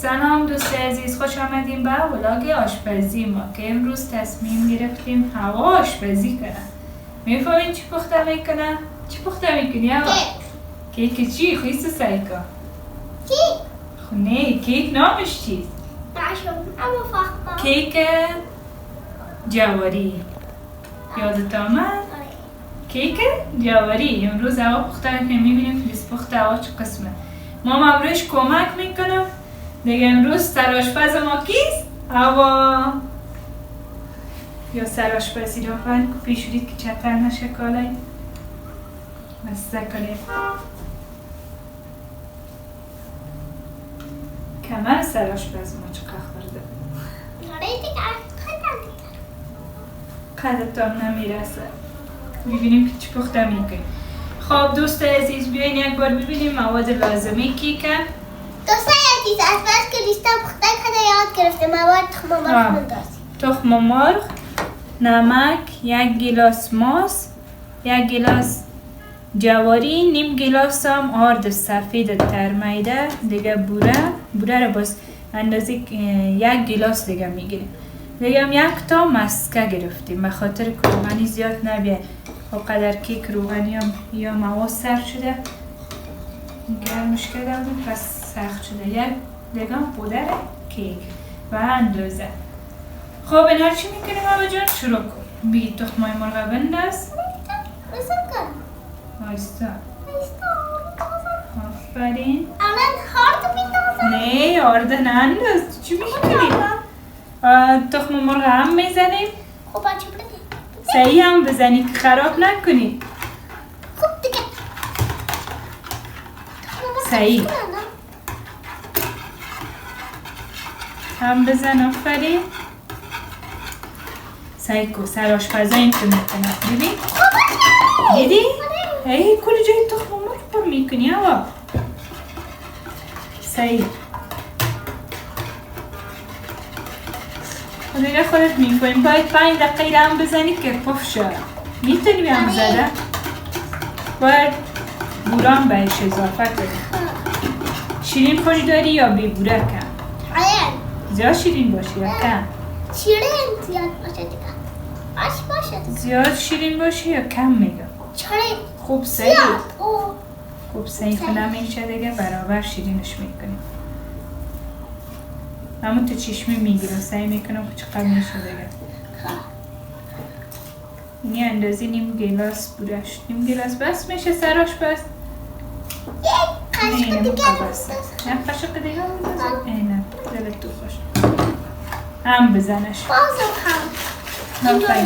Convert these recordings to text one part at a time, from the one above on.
سلام دوست عزیز، خوش آمدیم به ولاگ آشپزی ما که امروز تصمیم گرفتیم هوا آشپزی کنه. میفهمین چی پخته میکنه؟ چی پخته میکنی هوا؟ کیک چی؟ خیست سایکا کیک؟ نه کیک نامش چیست؟ کیک جواری. یادت آمد؟ کیک جواری. امروز هوا پخته میکنیم، میبینیم فلیس پخته هوا چه قسمه. ماما امروز کمک میکنم دیگه. امروز سرآشپز ما کیست؟ هوا. یا سرآشپزی رو فن پیشورید که چطور نشه کالای بسته کنیم. کمر سرآشپز ما چقدر خورده. قدرت هم نمیرسه. میبینیم که چی پخته میکنیم. خب دوست عزیز بیاین یک بار ببینیم مواد لازمه کیکه. دوست عزیز از بس که لیستا پخته کنه یاد گرفته مواد تخم مرغ بندازیم. تخم مرغ، نمک، یک گیلاس ماست، یک گیلاس جواری، نیم گیلاس هم آرد سفید ترمیده، دیگه بوره رو باز اندازه یک گیلاس دیگه میگیریم. دیگه هم یک تا مسکه گرفتیم به خاطر که روغنی زیاد نبیه. خب قدر کیک روغنی هم یا مواد سرد شده گرمش کرده بودیم پس سخت شده. یک دیگه هم پودر کیک و اندازه. خب این هر چی میکنیم بابا جان شروع کن. بگید تخمای مرغ بنداز. آیستا آفرین. الان هارد میندازم؟ نه هارد نه انداز. چی میکنیم؟ تخم مرغ هم میزنیم. خب بچه بده صحیح هم بزنی که خراب نکنی. خب دیگه صحیح هم بزن. آفرین. صحیح کو سرآشپزا این که میکنه. ببین دیدی؟ ای کل جای تخم مرغ پر میکنی هوا. صحیح. دیگه خودت میکنیم. باید 5 دقیقه هم بزنی که پف شد. میتونی هم زده. باید بوران بهش اضافه کنی. شیرین خوش داری یا بی بوره کم؟ زیاد شیرین باشه یا کم؟ شیرین زیاد باشه دیگه. باشه زیاد شیرین باشه یا کم میگم؟ شیرین خوب صحیح. زیاد. خوب صحیح که نمیشه دیگه برابر شیرینش میکنیم. همون تو چشمی میگیرم سعی میکنم که چقدر میشه دیگه. این اندازی نیم گیلاس بودش. نیم گیلاس بس میشه سرآشپز؟ یک قاشق دیگه بس. یک قاشق دیگه هم بزن؟ اینه دلت تو خوش. هم بزنش. بازم هم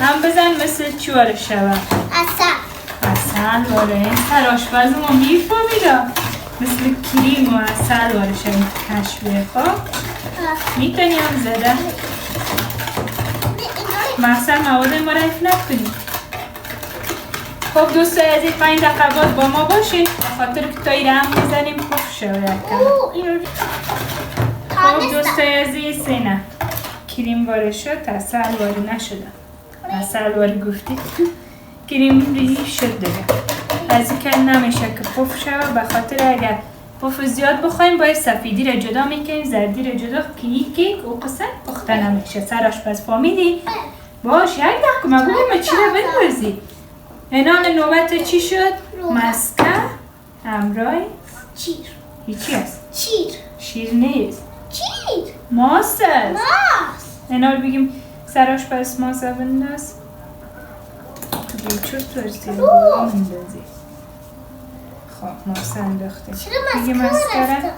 هم بزن مثل چوار شبه. اصل واره این سرآشپز ما میفهمیدم مثل کریم و اصل واره شبه کشویه. خب میتونی هم زده محصل مواد ما رایف نکنی. خب دوست عزیز 5 دقیقه بعد با ما باشین خاطر که تایی هم میزنیم خوب شده. خب دوست عزیز نه کریم واره شد اصل واره نشده. اصل واره گفتی کریم ریح شد دیگه. از این که نمیشه که پف شد به خاطر اگر پف زیاد بخوایم باید سفیدی را جدا میکنیم زردی را جدا که این کیک و قصد پخته نمیشه. سرآشپز فهمیدی؟ باش یک دقیقه ما بگیم چی را بندازی. اینان نوبت چی شد؟ مسکه همراهی شیر. هیچی هست؟ شیر نیست. شیر ماست است. ماست. اینا رو بگیم سرآشپز ماست بنداز. تو چطور ترسی رو بندازی. خب ماست انداخته. چرا مسکه رفتاد؟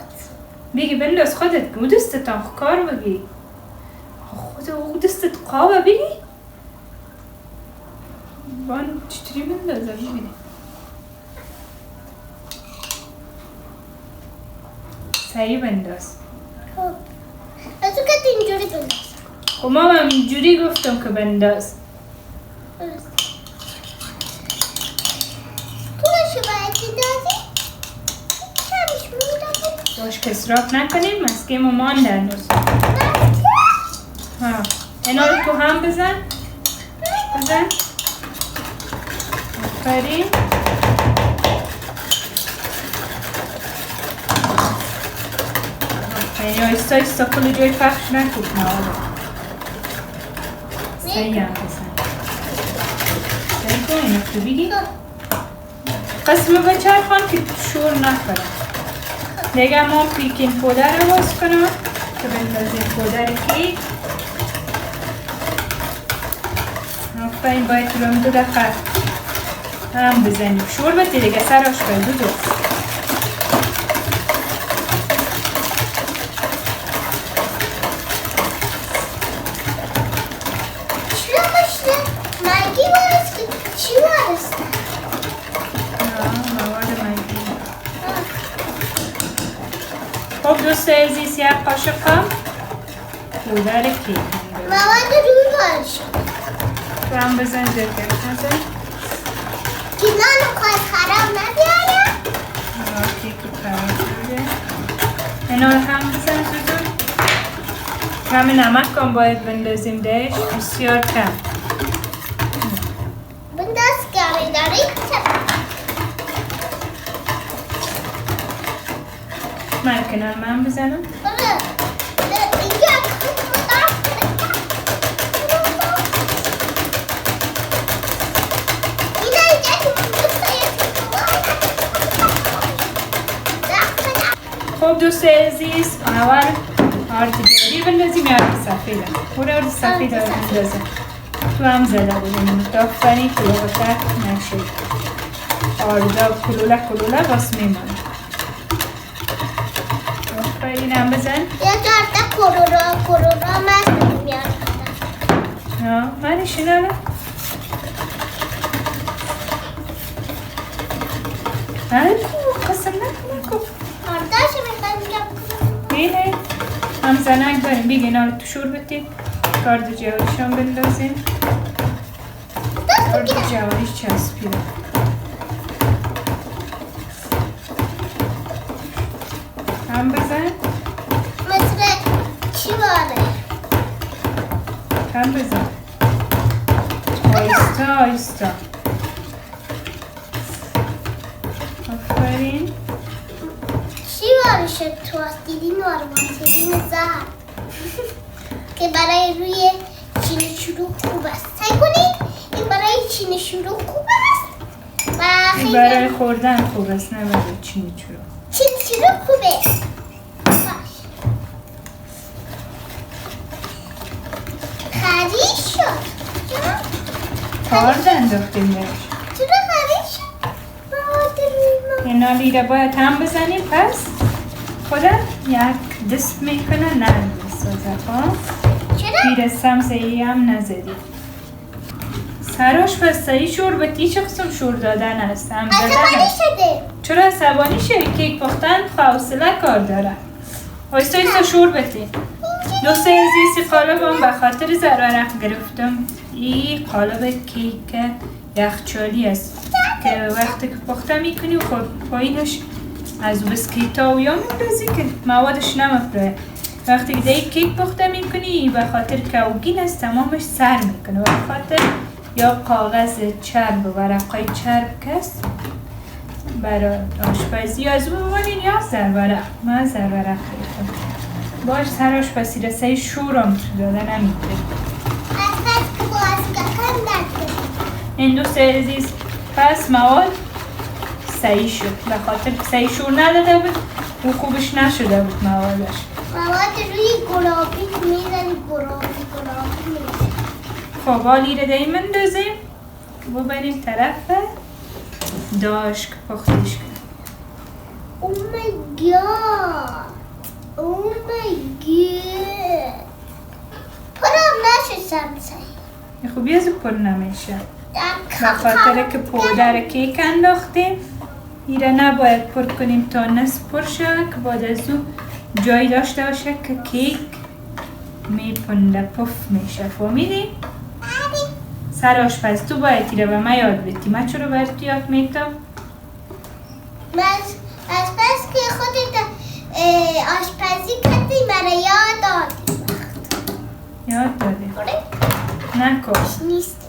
بگی بنداز خودت که او دستت هم کار بگی. خود او دستت قابه بگی. بان چطوری بندازه ببینی. صحیح بنداز. خب از تو که اینجوری بنداز. خب ما هم اینجوری گفتم که بنداز. کلشو باید بندازی؟ کمش میدازی؟ باش که اصراف نکنیم مسکه ما مانده هنوز. اینا رو تو هم بزن. آفرین. یعنی آیستا آیستا کل جای پخش نکن مواد سعی هم بزن سعی کن اینو تو بگی قسم بچه خان که شور نکنه دیگه ما پیکین پودر رو باز کنم که بندازیم پودر کیک آفرین باید رو هم 2 دفعه هم بزنیم شور بده دیگه سر آشپزی دوست خب دوست عزیز 1 قاشق هم پودر کیک مواد روی باش تو هم بزن زرگر نزن که نانو خواهد خراب نبیارم کیک خراب شده اینا رو هم بزن زودون همه نمک هم باید بندازیم دهش بسیار کم بنداز کمی داری من کنار من بزنم خب دوست عزیز اول آرد جواری بندازیم یا آرد سفید برو آرد سفید رو بندازم تو هم زده بودیم دافنی که لغتر نشید آردا کلوله باس میمونه آفرین هم بزن یا جارده کرونا من میاد من ایشونه قسم نکن آردهش میخوایم بینه هم زنک داریم بیگه اینا رو تو شور بتید کارد جواریشان بندازیم کارد جواریش چسبیده هم بزن مثل چی باره هم بزن آیستا آفرین چی باره شد تو دیدی نارمانسیدین زهر که برای روی چین شروع خوب است سعی کنید این برای چین شروع خوب است و این برای خوردن خوب است نه برای چین شروع چین شروع خوبه باش خریش شد کارد انداختیم بهش چرا خریش شد مواد روی ما اینا لیره باید هم بزنیم پس خودم یک دست میکنه نرم بسازد ها چرا؟ میرسم سعی هم نزدیم سراش پس سعی شور بتی چه قسم شور دادن است هم عصبانی شده چرا عصبانی شه کیک پختن حوصله کار داره آیستا آیستا شور بتی دوست عزیزی قالبم به خاطر ضرورت گرفتم این قالب کیک یخچالی است که وقتی که پخته میکنی خب پایینش از بسکیت ها و یا میندازی که موادش نمپره وقتی که دیگه کیک پخته میکنی به خاطر کوگین است تمامش سر میکنه به خاطر یا کاغذ چرب و ورقای چرب کست برای آشپزی از اون بمانین یا زرورق من زرورق خریدم باش سر آشپزی رسه شورم تو داده نمیده این دوست عزیز پس مواد سعی شد به خاطر که سعی شور نداده بود و خوبش نشده بود موادش مواد روی گلابی میزنی گلابی میزنی خب حالی رو دهی مندازیم و بریم طرف داشت که پختش کنیم او مای گاد او مای گاد پرم نشد سمسایی خوبی از پر نمیشه به خاطر که پودر کیک انداختیم ایره نباید پر کنیم تا نصف پر شد که بعد از اون جای داشته باشه که کیک میپنده پف میشه فهمیدی؟ سر آشپز تو باید ایره و من یاد بدی من چرا باید تو یاد میتم؟ من از پس که خودت آشپزی کردی برای یاد دادی یاد دادی نکش نیستید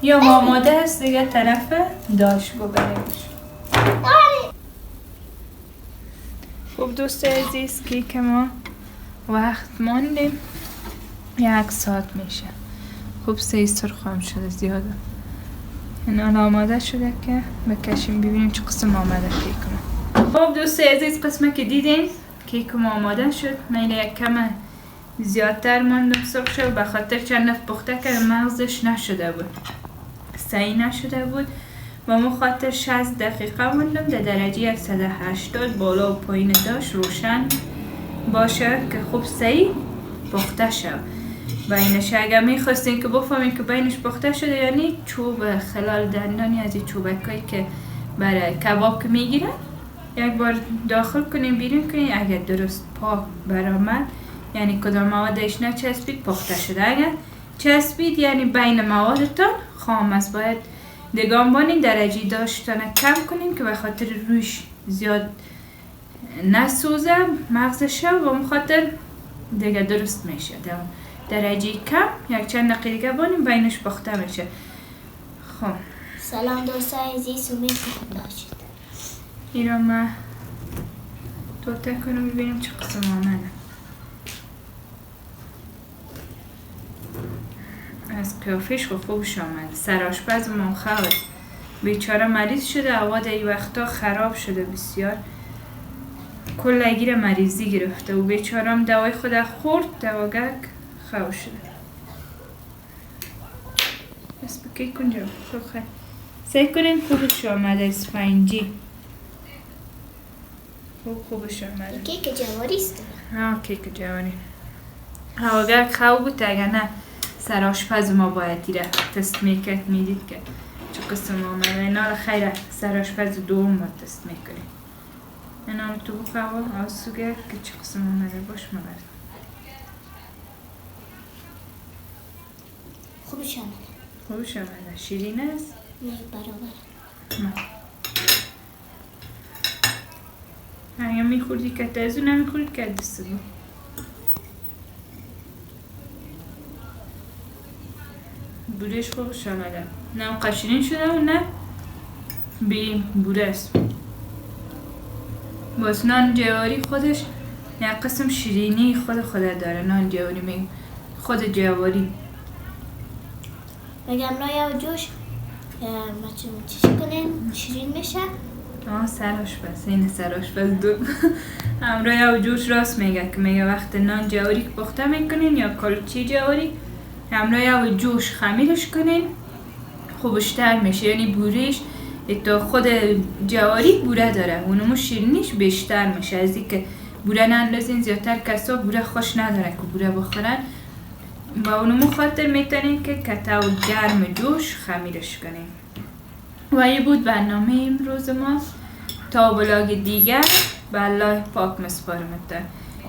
یا آماده است دیگه طرف داشت ببریمش خب دوست عزیز کیک ما وقت ماندیم 1 ساعت میشه. خب 3 سرخ شده زیاده. این الان آماده شده که بکشیم ببینیم چه قسم آماده کیک ما. خب دوست عزیز قسمه که دیدین کیک ما آماده شد. من یک کم زیادتر ماندم سرخ شد به خاطر چند نفت پخته که مغزش نشده بود، صحیح نشده بود و ما خاطر 60 دقیقه موندم در درجه 180 بالا و پایین داشت روشن باشه که خوب صحیح پخته شد. و اینش اگر میخواستین که بفهمین که بینش پخته شده یعنی چوب خلال دندانی از این چوبکایی که برای کباب که میگیرن یک بار داخل کنین بیرون کنین، اگر درست پاک برآمد یعنی کدام موادش نچسبید پخته شده. اگر چسبید یعنی بین موادتان خام است، باید دگانبانی درجه داشتن کم کنیم که به خاطر روش زیاد نسوزه مغزش و مخاطر دیگه درست میشه. درجه کم یک چند دقیقه دیگه بانیم بینش پخته میشه. خب سلام دوستان عزیز، امید خوب باشید. این رو ما توته کنم ببینیم چه قسم آمده. از قیافش خوبش آمد. سر آشپز ما خواهد بیچاره مریض شده، هوا در این وقتا خراب شده بسیار، کلگیر مریضی گرفته و بیچاره هم دوای خود خورد دواگک خواه شده. بس بکی کنجا خوب خیلی سعی کنین خوبش آمده. اسفنجی خوبش آمده. کیک جواری است. کیک جواری هواگک خواه بود. اگر نه سر آشپز ما باید دیره تست میکرد میدید که چه قسم آمده. اینا خیره سر آشپز دوم ما تست میکنیم. اینا رو تو بخواه آسوگر که چه قسم آمده باش مبرد. خوبش آمده. خوبش آمده. شیرین است؟ نه برابر. نه اگه میخوردی که تازو نمیخوردی که دست بود. بورش خوبش آمده. نه قشنین شده و نه بی بوره است. باز نان جواری خودش یک قسم شیرینی خود داره. نان جواری میگم خود جواری بگم رای و جوش چیش کنین شیرین میشه. سر آشپز این سر آشپز دو همراه و جوش راست میگه که میگه وقت نان جواری که پخته میکنین یا کلچی جواری همراه و جوش خمیرش کنین خوبشتر میشه. یعنی بوریش تا خود جواری بوره داره اونمو شیرینیش بیشتر میشه از این که بوره نندازین. زیادتر کسا بوره خوش نداره که بوره بخورن با اونمو خاطر میتونین که کتا و گرم جوش خمیرش کنین. و این بود برنامه امروز ما. تا بلاگ دیگر به الله پاک مسپارمتون.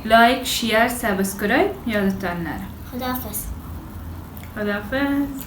لایک، شیر، سابسکرایب یادتان نره. خداحافظ. خداحافظ.